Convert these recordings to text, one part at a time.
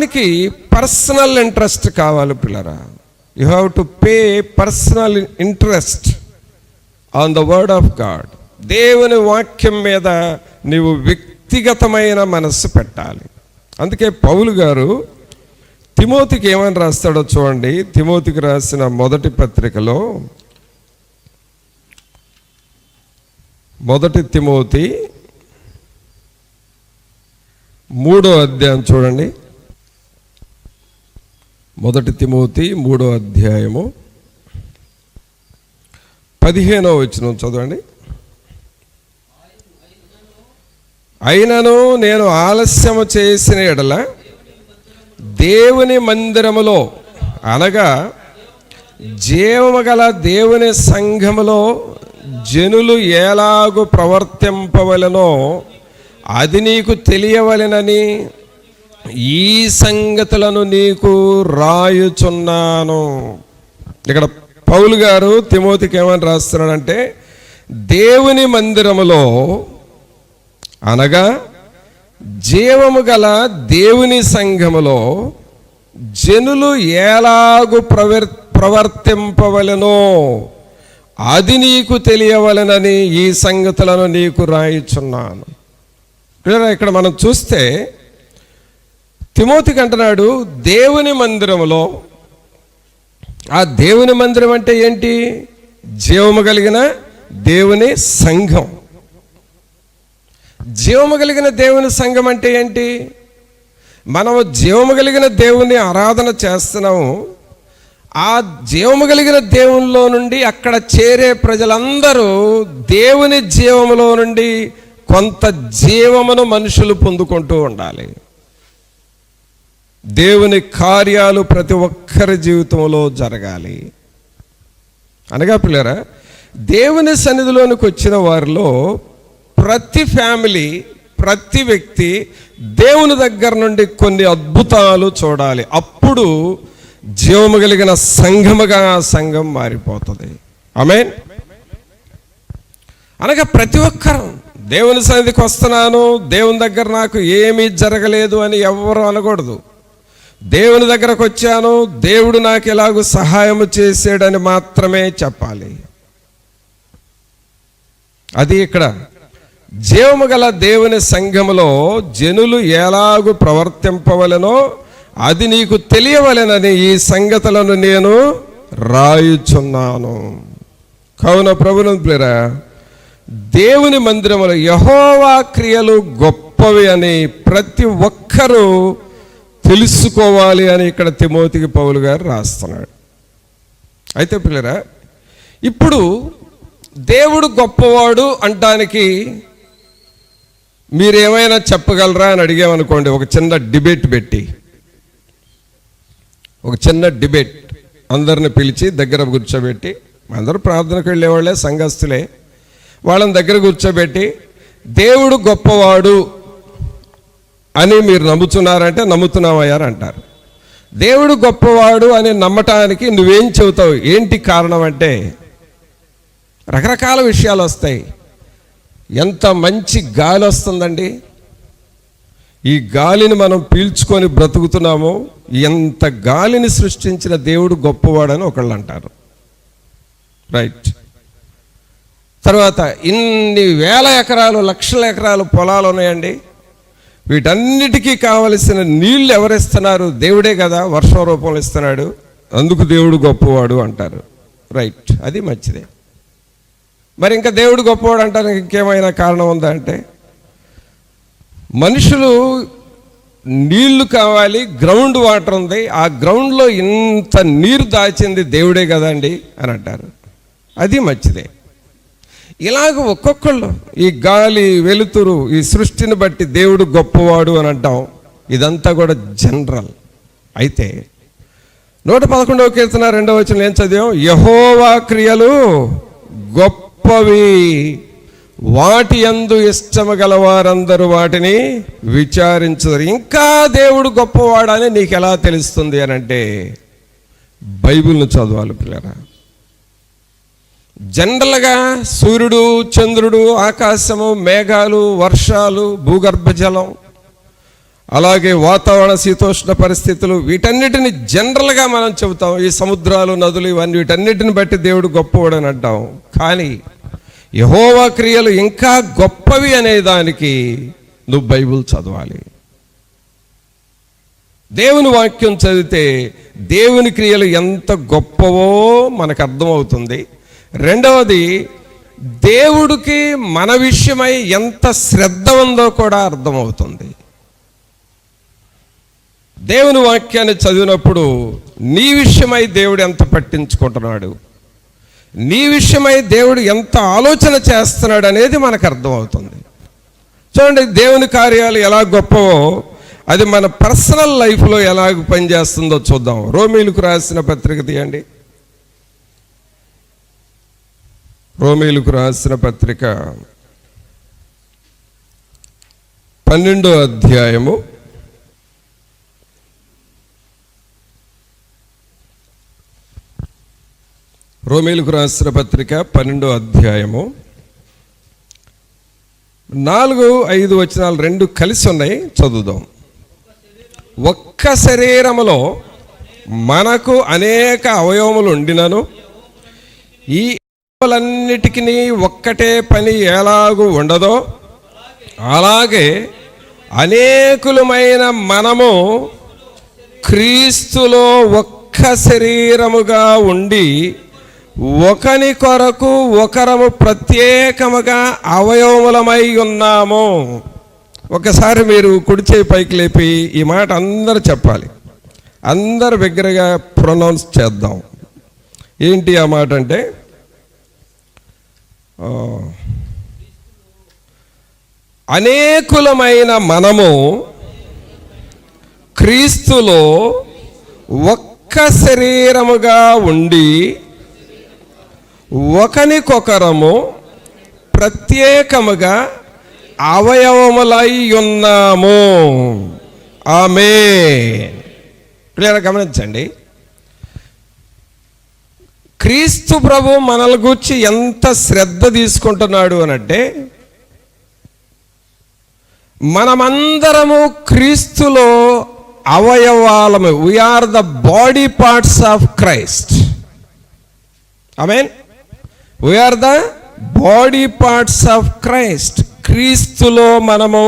దానికి personal interest కావాలి పిల్లరా. You have to pay personal interest on the word of God. దేవుని వాక్యం మీద నీవు వ్యక్తిగతమైన మనస్సు పెట్టాలి. అందుకే పౌలు గారు తిమోతికి ఏమని రాస్తాడో చూడండి. తిమోతికి రాసిన మొదటి పత్రికలో 1 తిమోతి 3వ అధ్యాయం చూడండి. 1 తిమోతి 3వ అధ్యాయము 15వ వచనం చదవండి. అయినను నేను ఆలస్యము చేసిన ఎడల దేవుని మందిరములో అనగా జీవము గల దేవుని సంఘములో జనులు ఎలాగు ప్రవర్తింపవలెనో అది నీకు తెలియవలెనని ఈ సంగతులను నీకు రాయుచున్నాను. ఇక్కడ పౌలు గారు తిమోతికి ఏమని రాస్తున్నాడంటే, దేవుని మందిరములో అనగా జీవము గల దేవుని సంఘములో జనులు ఎలాగు ప్రవర్తింపవలెనో అది నీకు తెలియవలెనని ఈ సంగతులను నీకు రాయిచున్నాను. ఇక్కడ మనం చూస్తే తిమోతికి అంటున్నాడు, దేవుని మందిరములో. ఆ దేవుని మందిరం అంటే ఏంటి? జీవము కలిగిన దేవుని సంఘం. జీవము కలిగిన దేవుని సంఘం అంటే ఏంటి? మనము జీవము కలిగిన దేవుని ఆరాధన చేస్తున్నాము. ఆ జీవము కలిగిన దేవునిలో నుండి అక్కడ చేరే ప్రజలందరూ దేవుని జీవములో నుండి కొంత జీవమును మనుషులు పొందుకుంటూ ఉండాలి. దేవుని కార్యాలు ప్రతి ఒక్కరి జీవితంలో జరగాలి. అనగా పిల్లరా, దేవుని సన్నిధిలోనికి వచ్చిన వారిలో ప్రతి ఫ్యామిలీ, ప్రతి వ్యక్తి దేవుని దగ్గర నుండి కొన్ని అద్భుతాలు చూడాలి. అప్పుడు జీవము కలిగిన సంఘముగా సంఘం మారిపోతుంది. ఆమేన్. అనగా ప్రతి ఒక్కరు దేవుని సన్నిధికి వస్తున్నాను, దేవుని దగ్గర నాకు ఏమీ జరగలేదు అని ఎవరు అనకూడదు. దేవుని దగ్గరకు వచ్చాను, దేవుడు నాకు ఎలాగూ సహాయం చేసాడని మాత్రమే చెప్పాలి. అది ఇక్కడ జీవము గల దేవుని సంఘములో జనులు ఎలాగూ ప్రవర్తింపవలెనో అది నీకు తెలియవలెనని ఈ సంగతులను నేను రాయుచున్నాను. కావున ప్రభువును ప్రియరా, దేవుని మందిరములో యెహోవా క్రియలు గొప్పవి అని ప్రతి ఒక్కరూ తెలుసుకోవాలి అని ఇక్కడ తిమోతికి పౌలు గారు రాస్తున్నాడు. అయితే ప్రియరా, ఇప్పుడు దేవుడు గొప్పవాడు అంటానికి మీరేమైనా చెప్పగలరా అని అడిగామనుకోండి. ఒక చిన్న డిబేట్ పెట్టి, ఒక చిన్న డిబేట్ అందరిని పిలిచి దగ్గర కూర్చోబెట్టి, అందరూ ప్రార్థనకు వెళ్ళేవాళ్ళే, సంఘస్థులే, వాళ్ళని దగ్గర కూర్చోబెట్టి దేవుడు గొప్పవాడు అని మీరు నమ్ముతున్నారంటే నమ్ముతున్నామయ్యారు అంటారు. దేవుడు గొప్పవాడు అని నమ్మటానికి నువ్వేం చెబుతావు? ఏంటి కారణం అంటే రకరకాల విషయాలు వస్తాయి. ఎంత మంచి గాలి వస్తుందండి, ఈ గాలిని మనం పీల్చుకొని బ్రతుకుతున్నామో, ఎంత గాలిని సృష్టించిన దేవుడు గొప్పవాడని ఒకళ్ళు అంటారు. రైట్. తర్వాత ఇన్ని వేల ఎకరాలు, లక్షల ఎకరాలు పొలాలు ఉన్నాయండి, వీటన్నిటికీ కావలసిన నీళ్ళు ఎవరిస్తున్నారు? దేవుడే కదా, వర్షం రూపంలో ఇస్తున్నాడు, అందుకు దేవుడు గొప్పవాడు అంటారు. రైట్, అది మంచిదే. మరి ఇంకా దేవుడు గొప్పవాడు అంటానికి ఇంకేమైనా కారణం ఉందా అంటే, మనుషులు నీళ్లు కావాలి, గ్రౌండ్ వాటర్ ఉంది, ఆ గ్రౌండ్లో ఇంత నీరు దాచింది దేవుడే కదండి అని అంటారు. అది మంచిదే. ఇలాగ ఒక్కొక్కళ్ళు ఈ గాలి, వెలుతురు, ఈ సృష్టిని బట్టి దేవుడు గొప్పవాడు అని అంటాం. ఇదంతా కూడా జనరల్. అయితే 111వ కీర్తన 2వ వచనం ఏం చదివాం? యెహోవా క్రియలు గొప్పవి, వాటి యందు ఇష్టము గలవారందరూ వాటిని విచారించరు. ఇంకా దేవుడు గొప్పవాడని నీకు ఎలా తెలుస్తుంది అని అంటే బైబిల్ను చదవాలి పిల్లరా. జనరల్గా సూర్యుడు, చంద్రుడు, ఆకాశము, మేఘాలు, వర్షాలు, భూగర్భ జలం, అలాగే వాతావరణ శీతోష్ణ పరిస్థితులు, వీటన్నిటిని జనరల్గా మనం చెబుతాం. ఈ సముద్రాలు, నదులు, ఇవన్నీ వీటన్నిటిని బట్టి దేవుడు గొప్పవాడని అంటాం. కానీ యెహోవా క్రియలు ఇంకా గొప్పవి అనే దానికి నువ్వు బైబిల్ చదవాలి. దేవుని వాక్యం చదివితే దేవుని క్రియలు ఎంత గొప్పవో మనకు అర్థమవుతుంది. రెండవది, దేవుడికి మన విషయమై ఎంత శ్రద్ధ ఉందో కూడా అర్థమవుతుంది. దేవుని వాక్యాన్ని చదివినప్పుడు నీ విషయమై దేవుడు ఎంత పట్టించుకుంటున్నాడు, నీ విషయమై దేవుడు ఎంత ఆలోచన చేస్తున్నాడు అనేది మనకు అర్థమవుతుంది. చూడండి, దేవుని కార్యాలు ఎలా గొప్పవో అది మన పర్సనల్ లైఫ్లో ఎలాగ పనిచేస్తుందో చూద్దాం. రోమీలకు రాసిన పత్రిక తీయండి. రోమీలకు రాసిన పత్రిక 12వ అధ్యాయము 12వ అధ్యాయము 4-5 వచనాలు రెండు కలిసి ఉన్నాయి, చదువుదాం. ఒక్క శరీరములో మనకు అనేక అవయవములు ఉండినను ఈ అవయవములన్నిటికీ ఒక్కటే పని ఎలాగూ ఉండదో అలాగే అనేకులమైన మనము క్రీస్తులో ఒక్క శరీరముగా ఉండి ఒకని కొరకు ఒకరము ప్రత్యేకముగా అవయవములమై ఉన్నాము. ఒకసారి మీరు కుడి చేయి పైకి లేపి ఈ మాట అందరూ చెప్పాలి. అందరు బిగ్గరగా ప్రొనౌన్స్ చేద్దాం. ఏంటి ఆ మాట అంటే, అనేకులమైన మనము క్రీస్తులో ఒక్క శరీరముగా ఉండి ఒకనికొకరము ప్రత్యేకముగా అవయవములై ఉన్నాము. ఆమేన్. పిల్లలు గమనించండి, క్రీస్తు ప్రభు మనల్ని గూర్చి ఎంత శ్రద్ధ తీసుకుంటున్నాడు అనంటే, మనమందరము క్రీస్తులో అవయవాలము. We are the body parts of Christ. ఆమేన్. We are the body parts of Christ. క్రీస్తులో మనము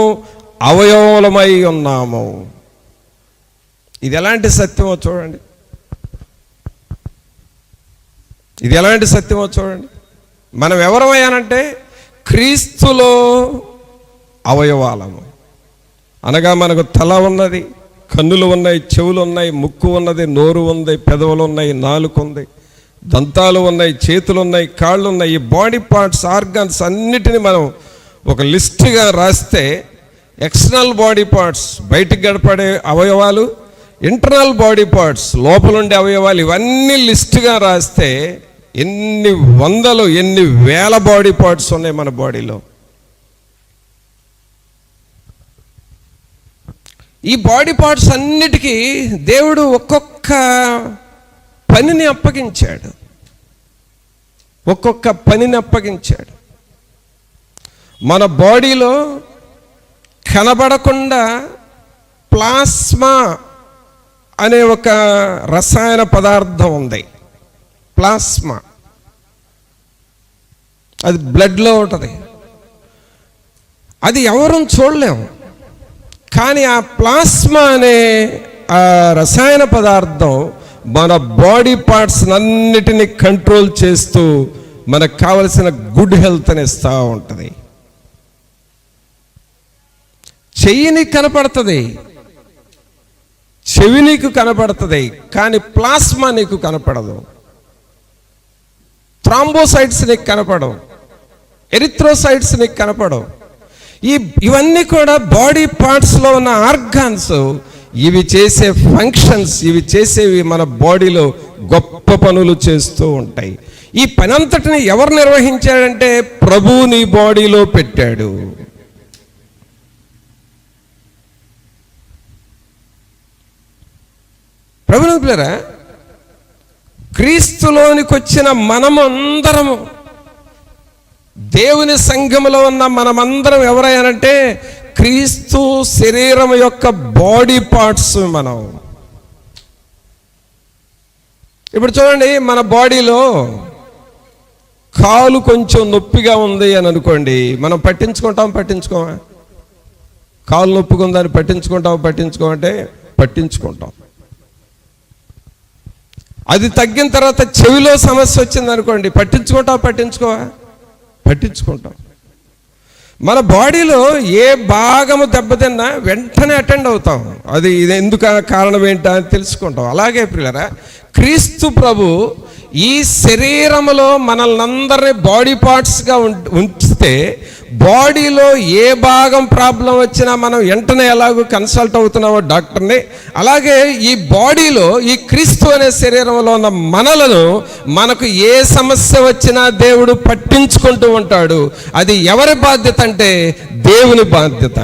అవయవములమై ఉన్నాము. ఇది ఎలాంటి సత్యమో చూడండి, ఇది ఎలాంటి సత్యమో చూడండి. మనం ఎవరమయ్యానంటే క్రీస్తులో అవయవాలము. అనగా మనకు తల ఉన్నది, కన్నులు ఉన్నాయి, చెవులు ఉన్నాయి, ముక్కు ఉన్నది, నోరు ఉంది, పెదవులు ఉన్నాయి, నాలుక ఉంది, దంతాలు ఉన్నాయి, చేతులు ఉన్నాయి, కాళ్ళు ఉన్నాయి. ఈ బాడీ పార్ట్స్, ఆర్గాన్స్ అన్నిటిని మనం ఒక లిస్టుగా రాస్తే, ఎక్స్టర్నల్ బాడీ పార్ట్స్ బయటికి గడపడే అవయవాలు, ఇంటర్నల్ బాడీ పార్ట్స్ లోపలుండే అవయవాలు, ఇవన్నీ లిస్టుగా రాస్తే ఎన్ని వందలు, ఎన్ని వేల బాడీ పార్ట్స్ ఉన్నాయి మన బాడీలో. ఈ బాడీ పార్ట్స్ అన్నిటికీ దేవుడు ఒక్కొక్క పనిని అప్పగించాడు, ఒక్కొక్క పనిని అప్పగించాడు. మన బాడీలో కనబడకుండా ప్లాస్మా అనే ఒక రసాయన పదార్థం ఉంది. ప్లాస్మా అది బ్లడ్లో ఉంటుంది. అది ఎవరూ చూడలేము. కానీ ఆ ప్లాస్మా అనే ఆ రసాయన పదార్థం మన బాడీ పార్ట్స్ అన్నిటినీ కంట్రోల్ చేస్తూ మనకు కావలసిన గుడ్ హెల్త్ని ఇస్తూ ఉంటుంది. చెయ్యి నీకు కనపడుతుంది, చెవి నీకు కనపడుతుంది, కానీ ప్లాస్మా నీకు కనపడదు. థ్రాంబోసైట్స్ నీకు కనపడవు, ఎరిథ్రోసైట్స్ నీకు కనపడవు. ఇవన్నీ కూడా బాడీ పార్ట్స్లో ఉన్న ఆర్గాన్స్. ఇవి చేసే ఫంక్షన్స్, ఇవి చేసేవి మన బాడీలో గొప్ప పనులు చేస్తూ ఉంటాయి. ఈ పని అంతటిని ఎవరు నిర్వహించాడంటే ప్రభువు నీ బాడీలో పెట్టాడు. ప్రభువుని పిల్లరా, క్రీస్తులోనికి వచ్చిన మనమందరము, దేవుని సంఘములో ఉన్న మనమందరం ఎవరయ్యానంటే క్రీస్తు శరీరం యొక్క బాడీ పార్ట్స్ మనం. ఇప్పుడు చూడండి, మన బాడీలో కాలు కొంచెం నొప్పిగా ఉంది అని అనుకోండి, మనం పట్టించుకోమా? కాలు నొప్పిగా ఉందని పట్టించుకోమంటే పట్టించుకుంటాం. అది తగ్గిన తర్వాత చెవిలో సమస్య వచ్చింది అనుకోండి, పట్టించుకుంటాం. మన బాడీలో ఏ భాగము దెబ్బతిన్నా వెంటనే అటెండ్ అవుతాం. ఇది ఎందుకు కారణం ఏంటా అని తెలుసుకుంటాం. అలాగే ప్రియులారా, క్రీస్తు ప్రభు ఈ శరీరములో మనల్ని అందరినీ బాడీ పార్ట్స్గా ఉంచితే, బాడీలో ఏ భాగం ప్రాబ్లం వచ్చినా మనం వెంటనే ఎలాగో కన్సల్ట్ అవుతున్నామో డాక్టర్ని, అలాగే ఈ బాడీలో ఈ క్రీస్తు అనే శరీరంలో ఉన్న మనకు ఏ సమస్య వచ్చినా దేవుడు పట్టించుకుంటూ ఉంటాడు. అది ఎవరి బాధ్యత అంటే దేవుని బాధ్యత.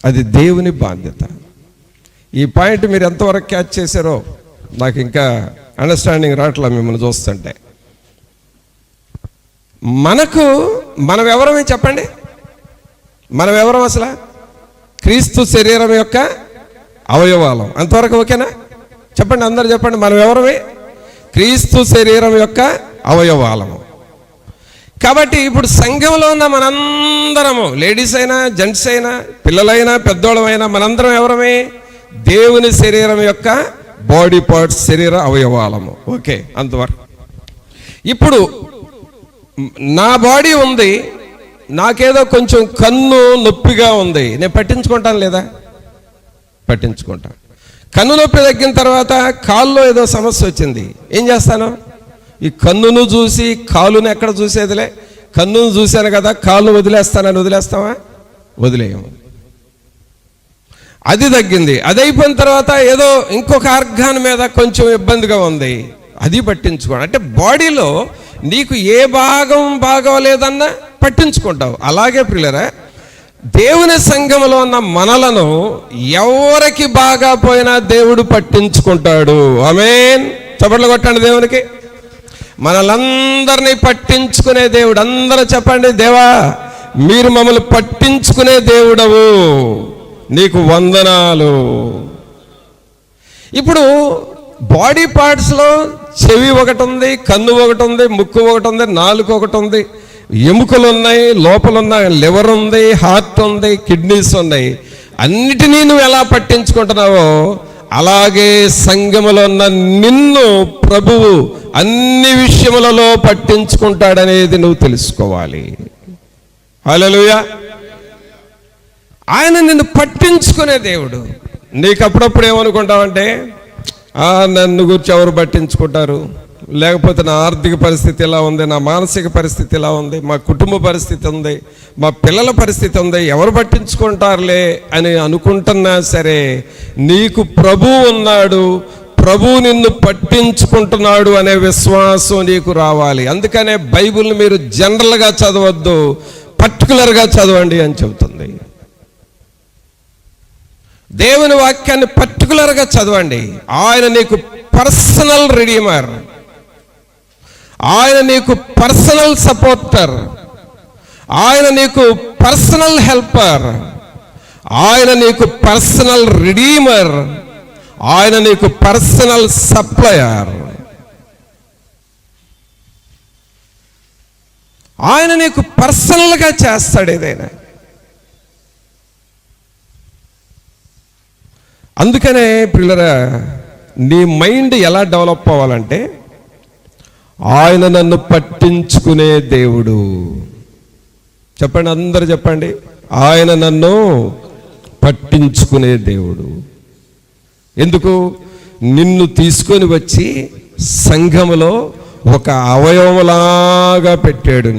అది దేవుని బాధ్యత. ఈ పాయింట్ మీరు ఎంతవరకు క్యాచ్ చేశారో నాకు ఇంకా అండర్స్టాండింగ్ రావట్లా మిమ్మల్ని చూస్తుంటే. మనం ఎవరమే చెప్పండి? మనం ఎవరం అసలు? క్రీస్తు శరీరం యొక్క అవయవాలం. అంతవరకు ఓకేనా? చెప్పండి, అందరు చెప్పండి. మనం ఎవరమే? క్రీస్తు శరీరం యొక్క అవయవాలము. కాబట్టి ఇప్పుడు సంఘంలో ఉన్న మనందరము, లేడీస్ అయినా జెంట్స్ అయినా పిల్లలైనా పెద్దోళ్ళమైనా, మనందరం ఎవరమే? దేవుని శరీరం యొక్క బాడీ పార్ట్స్, శరీర అవయవాలము. ఓకే, అంతవరకు. ఇప్పుడు నా బాడీ ఉంది, నాకేదో కొంచెం కన్ను నొప్పిగా ఉంది, నేను పట్టించుకుంటాను లేదా? పట్టించుకుంటాను. కన్ను నొప్పి తగ్గిన తర్వాత కాల్లో ఏదో సమస్య వచ్చింది, ఏం చేస్తాను? ఈ కన్నును చూసి కాలును ఎక్కడ చూసేదిలే, కన్నును చూశాను కదా కాలును వదిలేస్తామా? వదిలేయము. అది తగ్గింది. అది అయిపోయిన తర్వాత ఏదో ఇంకొక ఆర్గాన్ మీద కొంచెం ఇబ్బందిగా ఉంది, అది పట్టించుకోండి. అంటే బాడీలో నీకు ఏ భాగం బాగోలేదన్నా పట్టించుకుంటావు. అలాగే ప్రియులారా, దేవుని సంఘములో ఉన్న మనలను ఎవరికి బాగా పోయినా దేవుడు పట్టించుకుంటాడు. ఆమేన్. చప్పట్లు కొట్టండి దేవునికి. మనలందరినీ పట్టించుకునే దేవుడు. అందరూ చెప్పండి, దేవా మీరు మమ్మల్ని పట్టించుకునే దేవుడవు, నీకు వందనాలు. ఇప్పుడు బాడీ పార్ట్స్లో చెవి ఒకటి ఉంది, కన్ను ఒకటి ఉంది, ముక్కు ఒకటి ఉంది, నాలుగు ఒకటి ఉంది, ఎముకలు ఉన్నాయి, లోపలున్న లివర్ ఉంది, హార్ట్ ఉంది, కిడ్నీస్ ఉన్నాయి. అన్నిటినీ నువ్వు ఎలా పట్టించుకుంటున్నావో అలాగే సంఘములో ఉన్న నిన్ను ప్రభువు అన్ని విషయములలో పట్టించుకుంటాడనేది నువ్వు తెలుసుకోవాలి. హల్లెలూయా. ఆయన నిన్ను పట్టించుకునే దేవుడు. నీకు అప్పుడప్పుడు ఏమనుకుంటావంటే, నన్ను గురించి ఎవరు పట్టించుకుంటారు, లేకపోతే నా ఆర్థిక పరిస్థితి ఎలా ఉంది, నా మానసిక పరిస్థితి ఎలా ఉంది, మా కుటుంబ పరిస్థితి ఉంది, మా పిల్లల పరిస్థితి ఉంది, ఎవరు పట్టించుకుంటారులే అని అనుకుంటున్నా సరే, నీకు ప్రభువు ఉన్నాడు, ప్రభువు నిన్ను పట్టించుకుంటున్నాడు అనే విశ్వాసం నీకు రావాలి. అందుకనే బైబిల్ని మీరు జనరల్గా చదవద్దు, పర్టికులర్గా చదవండి అని చెబుతుంది. దేవుని వాక్యాన్ని పర్టికులర్గా చదవండి. ఆయన నీకు పర్సనల్ రిడీమర్, ఆయన నీకు పర్సనల్ సపోర్టర్, ఆయన నీకు పర్సనల్ హెల్పర్, ఆయన నీకు పర్సనల్ రిడీమర్, ఆయన నీకు పర్సనల్ సప్లయర్. ఆయన నీకు పర్సనల్గా చేస్తాడు ఏదైనా. అందుకనే పిల్లరా, నీ మైండ్ ఎలా డెవలప్ అవ్వాలంటే, ఆయన నన్ను పట్టించుకునే దేవుడు. చెప్పండి, అందరు చెప్పండి, ఆయన నన్ను పట్టించుకునే దేవుడు. ఎందుకు? నిన్ను తీసుకొని వచ్చి సంఘములో ఒక అవయవములాగా పెట్టాడు.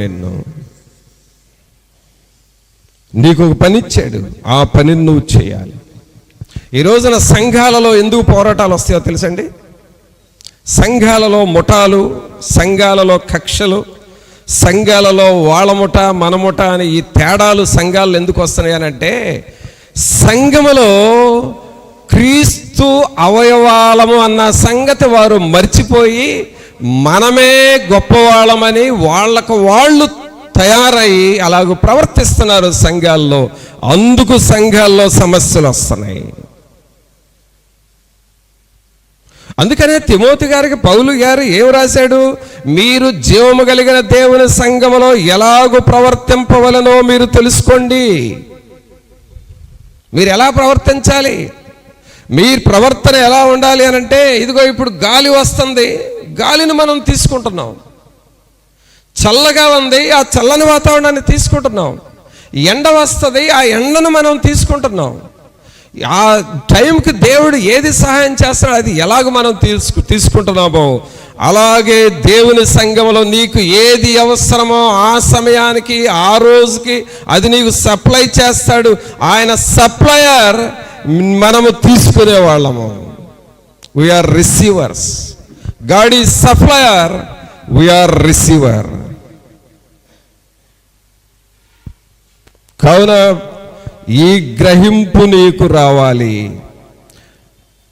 నీకు ఒక పని ఇచ్చాడు, ఆ పనిని నువ్వు చేయాలి. ఈ రోజున సంఘాలలో ఎందుకు పోరాటాలు వస్తాయో తెలుసండి? సంఘాలలో ముఠాలు, సంఘాలలో కక్షలు, సంఘాలలో వాళ్ళ ముఠ మన ముఠ అని ఈ తేడాలు సంఘాలు ఎందుకు వస్తున్నాయి అంటే, సంఘములో క్రీస్తు అవయవాలము అన్న సంగతి వారు మర్చిపోయి మనమే గొప్పవాళ్ళమని వాళ్ళకు వాళ్ళు తయారయ్యి అలాగూ ప్రవర్తిస్తున్నారు సంఘాల్లో. అందుకు సంఘాల్లో సమస్యలు వస్తున్నాయి. అందుకనే తిమోతి గారికి పౌలు గారు ఏం రాశాడు? మీరు జీవము కలిగిన దేవుని సంఘములో ఎలాగూ ప్రవర్తింపవలనో మీరు తెలుసుకోండి. మీరు ఎలా ప్రవర్తించాలి, మీ ప్రవర్తన ఎలా ఉండాలి అని అంటే, ఇదిగో ఇప్పుడు గాలి వస్తుంది, గాలిని మనం తీసుకుంటున్నాం. చల్లగా ఉంది, ఆ చల్లని వాతావరణాన్ని తీసుకుంటున్నాం. ఎండ వస్తుంది, ఆ ఎండను మనం తీసుకుంటున్నాం. ఆ టైంకి దేవుడు ఏది సహాయం చేస్తాడో అది ఎలాగ మనం తీసుకుంటున్నామో అలాగే దేవుని సంఘంలో నీకు ఏది అవసరమో ఆ సమయానికి ఆ రోజుకి అది నీకు సప్లై చేస్తాడు. ఆయన సప్లయర్, మనము తీసుకునే వాళ్ళము. We are receivers. God is supplier, we are receiver. కావున ఈ గ్రహింపు నీకు రావాలి.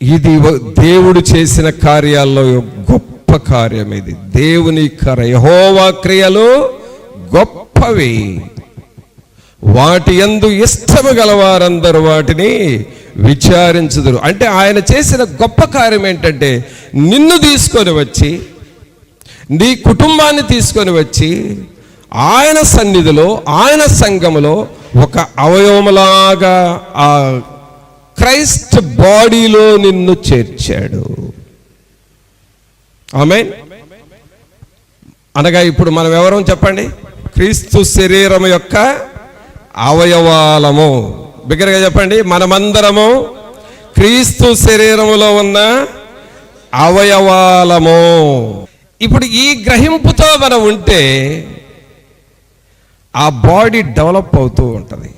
ఇది దేవుడు చేసిన కార్యాల్లో గొప్ప కార్యం. ఇది దేవుని యెహోవా క్రియలు గొప్పవి, వాటి యందు ఇష్టము గలవారందరూ వాటిని విచారించుదురు. అంటే ఆయన చేసిన గొప్ప కార్యం ఏంటంటే, నిన్ను తీసుకొని వచ్చి, నీ కుటుంబాన్ని తీసుకొని వచ్చి ఆయన సన్నిధిలో, ఆయన సంఘములో ఒక అవయవములాగా ఆ క్రైస్ట్ బాడీలో నిన్ను చేర్చాడు. ఆమేన్. అనగా ఇప్పుడు మనం ఎవరం చెప్పండి? క్రీస్తు శరీరం యొక్క అవయవాలము. బిగ్గరగా చెప్పండి, మనమందరము క్రీస్తు శరీరములో ఉన్న అవయవాలము. ఇప్పుడు ఈ గ్రహింపుతో మనం ఉంటే ఆ బాడీ డెవలప్ అవుతూ ఉంటుంది.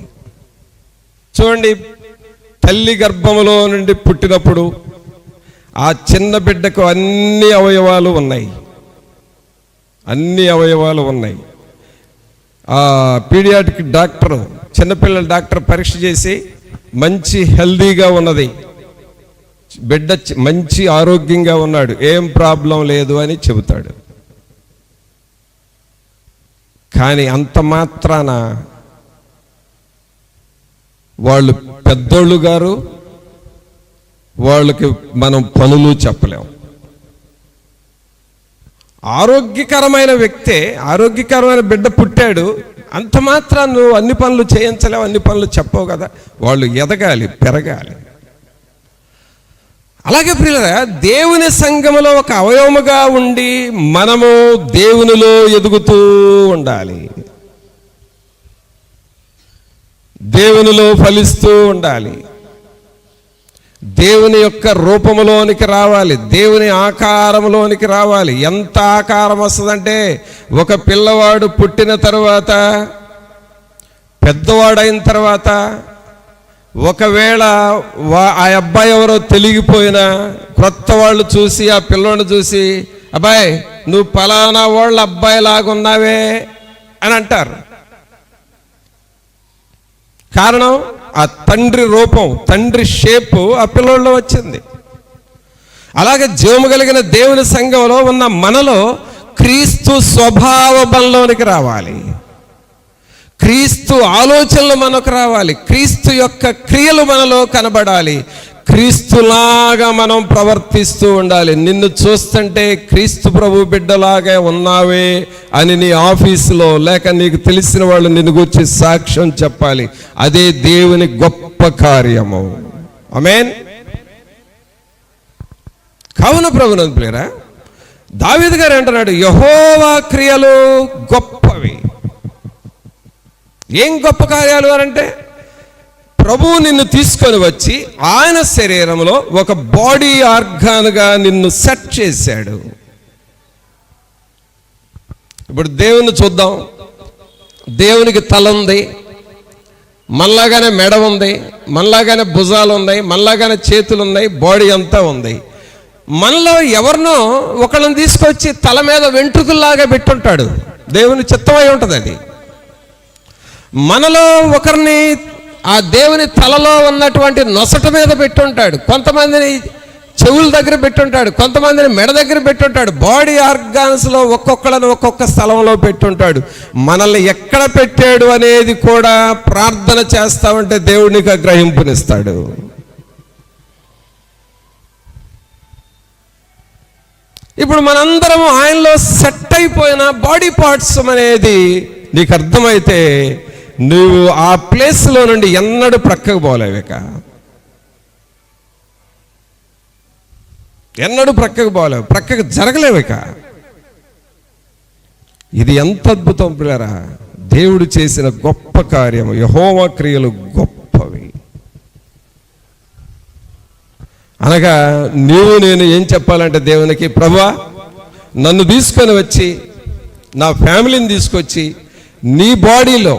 చూడండి, తల్లి గర్భములో నుండి పుట్టినప్పుడు ఆ చిన్న బిడ్డకు అన్ని అవయవాలు ఉన్నాయి. ఆ పీడియాట్రిక్ డాక్టర్, చిన్నపిల్లల డాక్టర్ పరీక్ష చేసి మంచి హెల్దీగా ఉన్నది, బిడ్డ మంచి ఆరోగ్యంగా ఉన్నాడు, ఏం ప్రాబ్లం లేదు అని చెబుతాడు. కానీ అంత మాత్రాన వాళ్ళు పెద్దోళ్ళు గారు, వాళ్ళకి మనం పనులు చెప్పలేం. ఆరోగ్యకరమైన వ్యక్తే, ఆరోగ్యకరమైన బిడ్డ పుట్టాడు, అంత మాత్రం నువ్వు అన్ని పనులు చేయించలేవు, అన్ని పనులు చెప్పవు కదా. వాళ్ళు ఎదగాలి, పెరగాలి. అలాగే ప్రియులారా, దేవుని సంఘములో ఒక అవయవముగా ఉండి మనము దేవునిలో ఎదుగుతూ ఉండాలి, దేవునిలో ఫలిస్తూ ఉండాలి, దేవుని యొక్క రూపములోనికి రావాలి, దేవుని ఆకారములోనికి రావాలి. ఎంత ఆకారం వస్తుందంటే, ఒక పిల్లవాడు పుట్టిన తర్వాత, పెద్దవాడైన తర్వాత, ఒకవేళ ఆ అబ్బాయి ఎవరో తెలిగిపోయినా క్రొత్త వాళ్ళు చూసి, ఆ పిల్లోని చూసి, అబ్బాయి నువ్వు పలానా వాళ్ళ అబ్బాయి లాగున్నావే అని అంటారు. కారణం ఆ తండ్రి రూపం, తండ్రి షేపు ఆ పిల్లోడిలో వచ్చింది. అలాగే జీవము కలిగిన దేవుని సంఘంలో ఉన్న మనలో క్రీస్తు స్వభావ బలంలోనికి రావాలి, క్రీస్తు ఆలోచనలు మనకు రావాలి, క్రీస్తు యొక్క క్రియలు మనలో కనబడాలి, క్రీస్తులాగా మనం ప్రవర్తిస్తూ ఉండాలి. నిన్ను చూస్తుంటే క్రీస్తు ప్రభు బిడ్డలాగా ఉన్నావే అని నీ ఆఫీసులో లేక నీకు తెలిసిన వాళ్ళు నిన్ను గురించి సాక్ష్యం చెప్పాలి. అదే దేవుని గొప్ప కార్యము. ఆమేన్. కావున ప్రభునందు ప్రియరా, దావీదు గారు అంటున్నాడు, యెహోవా క్రియలు గొప్పవి. ఏం గొప్ప కార్యాలు అనంటే, ప్రభువు నిన్ను తీసుకొని వచ్చి ఆయన శరీరంలో ఒక బాడీ ఆర్గాన్గా నిన్ను సెట్ చేశాడు. ఇప్పుడు దేవుని చూద్దాం. దేవునికి తల ఉంది, మనలాగానే మెడ ఉంది, మనలాగానే భుజాలు ఉన్నాయి, మనలాగానే చేతులు ఉన్నాయి, బాడీ అంతా ఉంది. మనలో ఎవరినో ఒకళ్ళని తీసుకొచ్చి తల మీద వెంట్రుకల్లాగా పెట్టుంటాడు. దేవుని చిత్తమై ఉంటుంది అది. మనలో ఒకరిని ఆ దేవుని తలలో ఉన్నటువంటి నొసట మీద పెట్టుంటాడు. కొంతమందిని చెవుల దగ్గర పెట్టుంటాడు, కొంతమందిని మెడ దగ్గర పెట్టుంటాడు. బాడీ ఆర్గాన్స్లో ఒక్కొక్కళ్ళని ఒక్కొక్క స్థలంలో పెట్టుంటాడు. మనల్ని ఎక్కడ పెట్టాడు అనేది కూడా ప్రార్థన చేస్తామంటే దేవుడికి గ్రహింపునిస్తాడు. ఇప్పుడు మనందరం ఆయనలో సెట్ అయిపోయిన బాడీ పార్ట్స్ అనేది నీకు అర్థమైతే నువ్వు ఆ ప్లేస్లో నుండి ఎన్నడూ ప్రక్కకు పోలేవిక, ఎన్నడూ ప్రక్కకు పోలేవు, ప్రక్కకు జరగలేవిక. ఇది ఎంత అద్భుతం ప్రియులారా! దేవుడు చేసిన గొప్ప కార్యము. యెహోవా క్రియలు గొప్పవి. అనగా నీవు నేను ఏం చెప్పాలంటే దేవునికి, ప్రభువా నన్ను తీసుకొని వచ్చి నా ఫ్యామిలీని తీసుకొచ్చి నీ బాడీలో,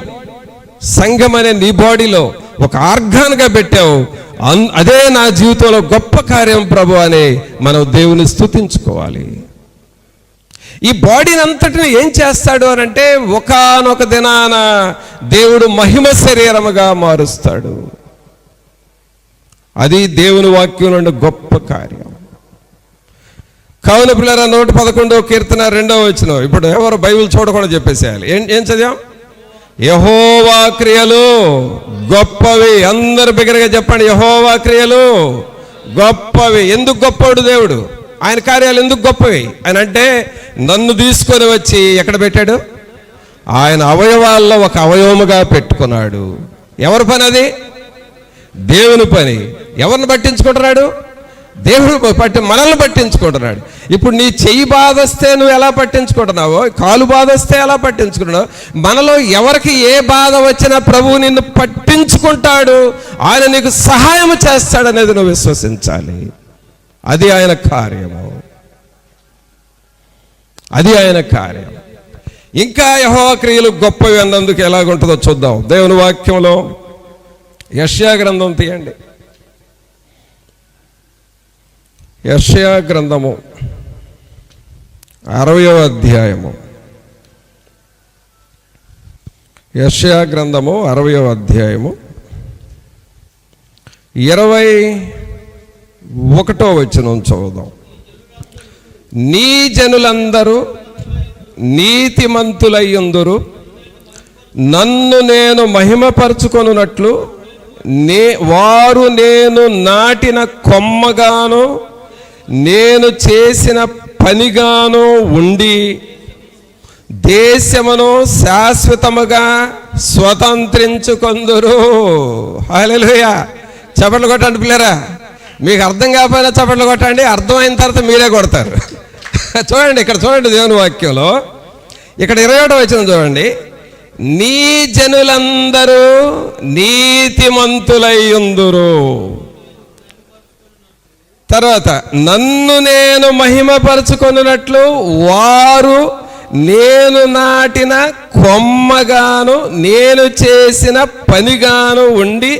సంఘం అనే నీ బాడీలో ఒక ఆర్గాన్గా పెట్టావు, అదే నా జీవితంలో గొప్ప కార్యం ప్రభు అని మనం దేవుని స్తుతించుకోవాలి. ఈ బాడీని అంతటిని ఏం చేస్తాడు అని అంటే ఒకానొక దినాన దేవుడు మహిమ శరీరముగా మారుస్తాడు. అది దేవుని వాక్యం నుండి గొప్ప కార్యం. కావున పిల్లరా 111వ కీర్తన 2వ వచనం. ఇప్పుడు ఎవరు బైబిల్ చూడకుండా చెప్పేసేయాలి. ఏం చదివాం? యెహోవా క్రియలు గొప్పవి. అందరు బిగ్గరగా చెప్పండి, యెహోవా క్రియలు గొప్పవి. ఎందుకు గొప్పవాడు దేవుడు? ఆయన కార్యాలు ఎందుకు గొప్పవి అని అంటే, నన్ను తీసుకొని వచ్చి ఎక్కడ పెట్టాడు? ఆయన అవయవాల్లో ఒక అవయవముగా పెట్టుకున్నాడు. ఎవరి పని అది? దేవుని పని. ఎవరిని పట్టించుకుంటున్నాడు? దేవుడు మనల్ని పట్టించుకుంటున్నాడు. ఇప్పుడు నీ చెయ్యి బాధ వస్తే నువ్వు ఎలా పట్టించుకుంటున్నావో, కాలు బాధ వస్తే ఎలా పట్టించుకుంటున్నావు, మనలో ఎవరికి ఏ బాధ వచ్చినా ప్రభువు నిన్ను పట్టించుకుంటాడు, ఆయన నీకు సహాయం చేస్తాడనేది నువ్వు విశ్వసించాలి. అది ఆయన కార్యము, అది ఆయన కార్యం. ఇంకా యెహోవా క్రియలు గొప్పవి అన్నందుకు ఎలాగుంటుందో చూద్దాం. దేవుని వాక్యంలో యెషయా గ్రంథం తీయండి. యెషయా గ్రంథము 60వ అధ్యాయము. యెషయా గ్రంథము 60వ అధ్యాయము 21వ వచనం చదువుదాం. నీ జనులందరూ నీతిమంతులయ్యుందురు, నన్ను నేను మహిమపరచుకొనున్నట్లు వారు నేను నాటిన కొమ్మగాను నేను చేసిన పనిగాను ఉండి దేశమును శాశ్వతముగా స్వతంత్రించుకొందురు. హల్లెలూయా! చప్పట్లు కొట్టండి పిల్లరా. మీకు అర్థం కాకపోయినా చప్పట్లు కొట్టండి, అర్థమైన తర్వాత మీరే కొడతారు. చూడండి, ఇక్కడ చూడండి దేవుని వాక్యంలో, ఇక్కడ 21వ వచనం చూడండి. నీ జనులందరూ నీతిమంతులయ్యుందురు, తర్వాత నన్ను నేను మహిమపరచుకొనున్నట్లు వారు నేను నాటిన కొమ్మగాను నేను చేసిన పనిగాను ఉండి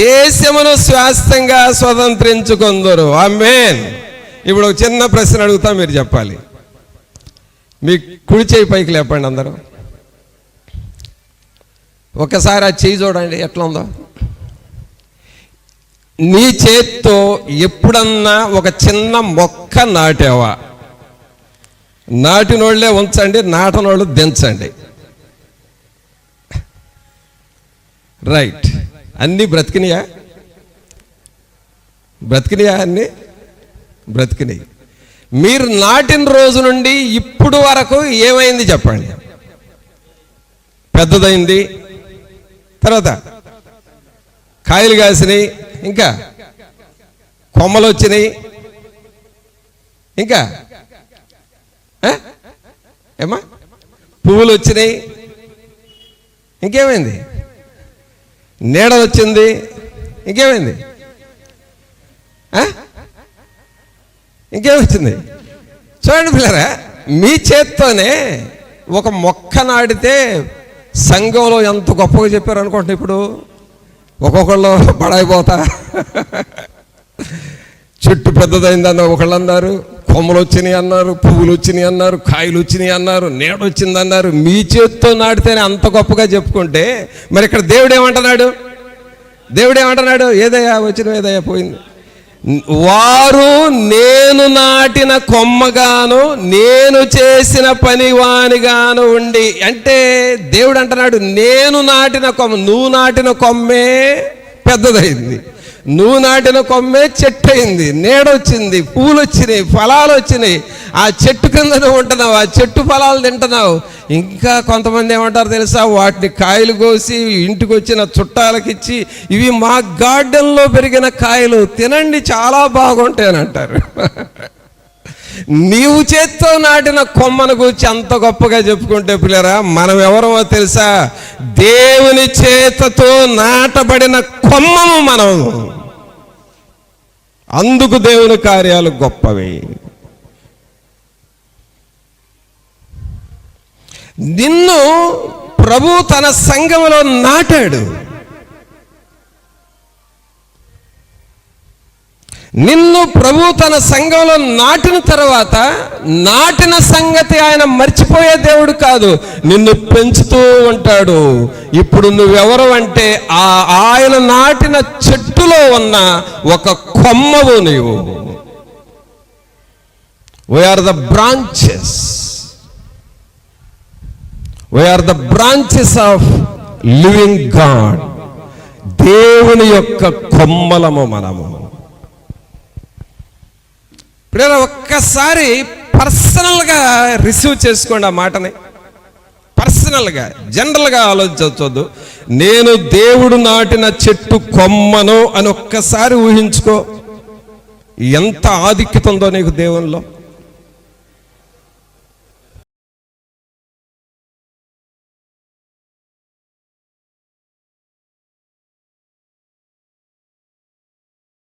దేశమును శాశ్వతంగా స్వతంత్రించుకొందురు. ఆమేన్. ఇప్పుడు ఒక చిన్న ప్రశ్న అడుగుతా, మీరు చెప్పాలి. మీ కుడి చేయి పైకి లేపండి అందరూ. ఒకసారి ఆ చెయ్యి చూడండి ఎట్లా ఉందో. నీ చేత్తో ఎప్పుడన్నా ఒక చిన్న మొక్క నాటావా? నాటినోళ్లే ఉంచండి, నాటనోళ్ళు దించండి. రైట్. అన్నీ బ్రతికినాయా? బ్రతికినాయా? అన్నీ బ్రతికినాయి. మీరు నాటిన రోజు నుండి ఇప్పుడు వరకు ఏమైంది చెప్పండి? పెద్దదైంది, తర్వాత కాయలు కాసినాయి, ఇంకా కొమ్మలు వచ్చినాయి, ఇంకా ఏమా పువ్వులు వచ్చినాయి, ఇంకేమైంది? నీడ వచ్చింది, ఇంకేమైంది? ఇంకేమొచ్చింది? చూడండి పిల్లరా, మీ చేత్తోనే ఒక మొక్క నాటితే సంఘంలో ఎంత గొప్పగా చెప్పారు అనుకోండి. ఇప్పుడు ఒక్కొక్కళ్ళు బడాయిపోతా, చెట్టు పెద్దదైందన్న ఒకళ్ళు అన్నారు, కొమ్మలు వచ్చినాయి అన్నారు, పువ్వులు వచ్చినాయి అన్నారు, కాయలు వచ్చినాయి అన్నారు, నీడ వచ్చింది అన్నారు. మీ చేత్తో నాటితేనే అంత గొప్పగా చెప్పుకుంటే మరి ఇక్కడ దేవుడు ఏమంటున్నాడు? దేవుడు ఏమంటున్నాడు? ఏదయ్యా వచ్చిన, ఏదయ్యా పోయింది. వారు నేను నాటిన కొమ్మగాను నేను చేసిన పనివానిగాను ఉండి. అంటే దేవుడు అంటున్నాడు, నేను నాటిన కొమ్మ, నువ్వు నాటిన కొమ్మే పెద్దదైంది, నువ్వు నాటిన కొమ్మే చెట్టు అయింది, నీడొచ్చింది, పూలు వచ్చినాయి, ఫలాలు వచ్చినాయి. ఆ చెట్టు కింద నువ్వు ఉంటున్నావు, ఆ చెట్టు ఫలాలు తింటున్నావు. ఇంకా కొంతమంది ఏమంటారు తెలుసా, వాటిని కాయలు కోసి ఇంటికి వచ్చిన చుట్టాలకి ఇచ్చి, ఇవి మా గార్డెన్లో పెరిగిన కాయలు, తినండి చాలా బాగుంటాయని అంటారు. నీవు చేత్తో నాటిన కొమ్మను గురించి అంత గొప్పగా చెప్పుకుంటే పిల్లరా, మనం ఎవరమో తెలుసా? దేవుని చేతతో నాటబడిన కొమ్మము మనం. అందుకు దేవుని కార్యాలు గొప్పవి. నిన్ను ప్రభు తన సంఘములో నాటాడు. నిన్ను ప్రభు తన సంఘంలో నాటిన తర్వాత, నాటిన సంగతి ఆయన మర్చిపోయే దేవుడు కాదు, నిన్ను పెంచుతూ ఉంటాడు. ఇప్పుడు నువ్వెవరు అంటే ఆయన నాటిన చెట్టులో ఉన్న ఒక కొమ్మవు నీవు. We are the branches, we are the branches of living God. దేవుని యొక్క కొమ్మలము మనము. ఇప్పుడు ఒక్కసారి పర్సనల్గా రిసీవ్ చేసుకోండి ఆ మాటని. పర్సనల్గా, జనరల్గా ఆలోచించవద్దు. నేను దేవుడు నాటిన చెట్టు కొమ్మను అని ఒక్కసారి ఊహించుకో. ఎంత ఆధిక్యత ఉందో నీకు దేవునిలో.